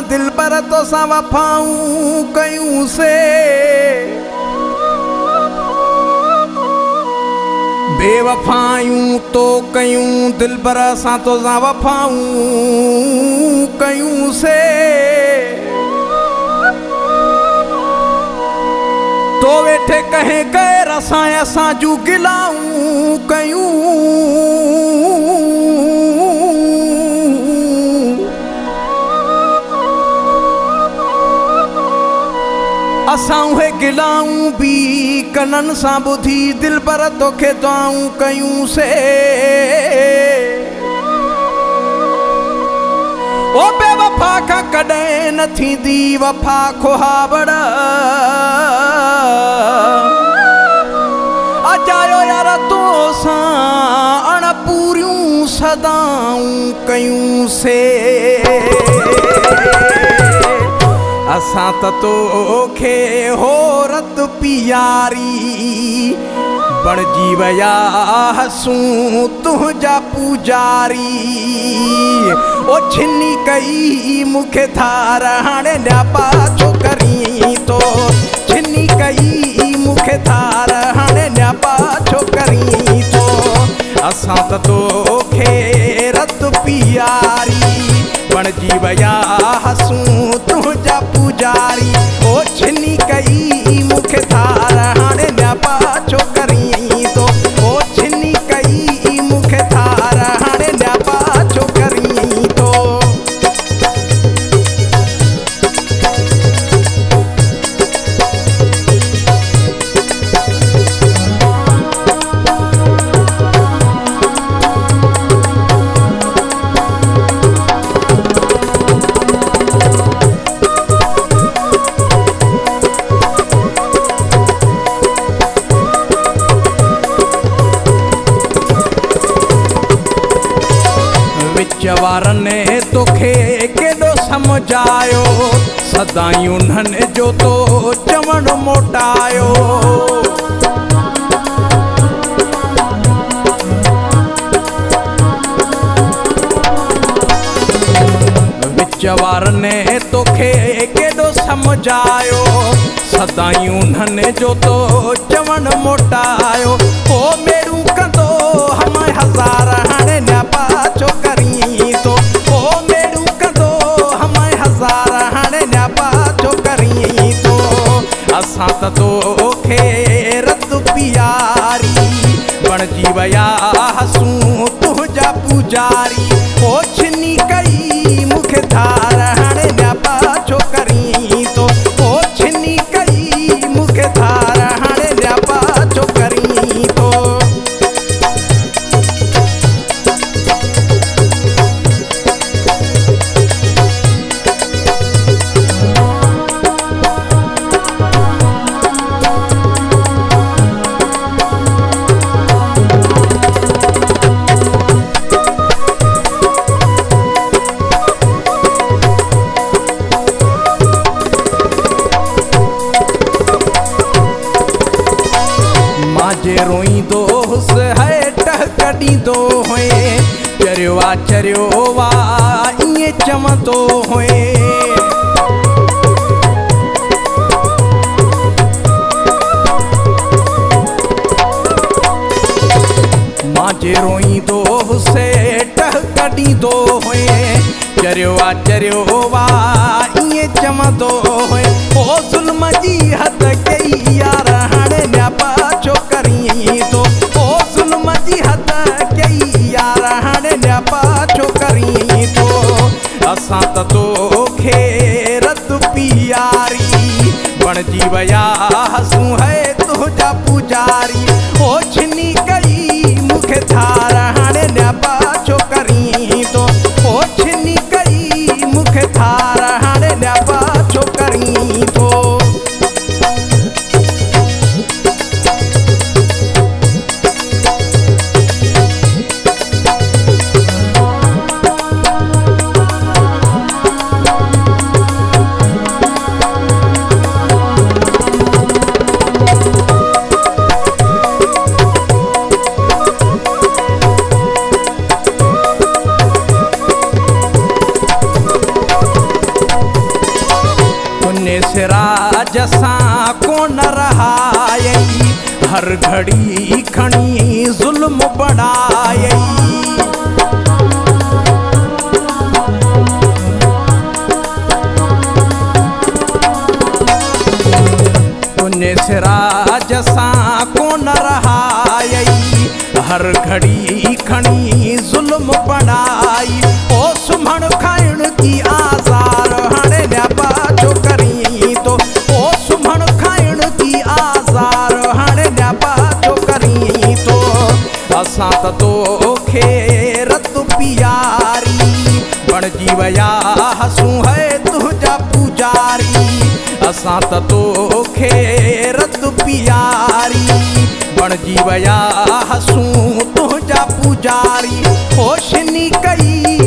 दिल पर तो सा वफाऊं कयूं से बेवफायूं तो कयूं दिल पर सा तो सा वफाऊं कयूं से तो वेठे कहे गए रसा असां जू गिलाऊं कयूं असां उहे गिलाऊं भी कनन सां ॿुधी दिल पर तोखे दुआऊं कयूं से ओ बेवफा खां कॾहिं न थींदी वफा खुहावड़ अजायो यार तो सां अण पूरियूं सदाऊं कयूं से असां त तोखे होरत पियारी बणजी विया हसूं तुंहिंजा पूजारी ओ छिनी कई मूंखे धार हाणे न्यापा छो करी तो छिनी कई मूंखे धार हाणे न्यापा छो करी तो असां त तोखे रत पियारी बणजी विया हसूं तुंहिंजा पूजारी ओ छिनी कई मूंखे धार हाणे न्यापा छो करी तो ओ छिनी कई मूंखे धार हाणे न्यापा छो करी तो वारने तोखे केॾो समझायो सदाई उन्हनि जो तो चवण मोटायो विच वारने तोखे केॾो समझायो सदाई उन्हनि जो तो चवण मोटायो ओ मेरू कंदो हमारे हज़ार हाणे न्यापा छो करी तो ओ मेरू कंदो हमारे हज़ार हाणे न्यापा छो करी तो असां त तोखे रत पियारी बणजी विया हसूं तुंहिंजा पूजारी ओ छिनी कई मूंखे धार हाणे न्यापा छो करी तो ओ छिनी कई मूंखे धार हाणे न्यापा छो करी तो जे रोईंदो हुस है टहकड़ींदो हुए चरियो वा ईअं चवंदो हुए मां जे रोईंदो हुस टहकड़ींदो हुए चरियो वा ईअं चवंदो हुए ओ ज़ुल्म जी हद कई यार हाणे न्यापा छो करी तो ओ ज़ुल्म जी हद कई यार हाणे न्यापा छो करी तो असां त तोखे रत पियारी बणजी विया हसूं है तुंहिंजा पूजारी ओ छिनी कई मूंखे धार हाणे न्यापा छो करी तो ओ छिनी कई मूंखे धार हाणे न्यापा छो करी तो जसां कोन रहायई, हर घड़ी खणी ज़ुल्म बढ़ायई। तुंहिंजे सिराज सां कोन रहायई, हर घड़ी खणी ज़ुल्म बढ़ाई। ओ सुम्हण खाइण की आज़ार हाणे न्यापा छो करीं तो, ओ सुम्हण खाइण की आज़ार हाणे न्यापा छो करीं तो। असां त तोखे रत पियारी बणजी विया हसूं है तुंहिंजा पुजारी। असां त तोखे रत पियारी बणजी विया हसूं तुंहिंजा पुजारी। होशनी कई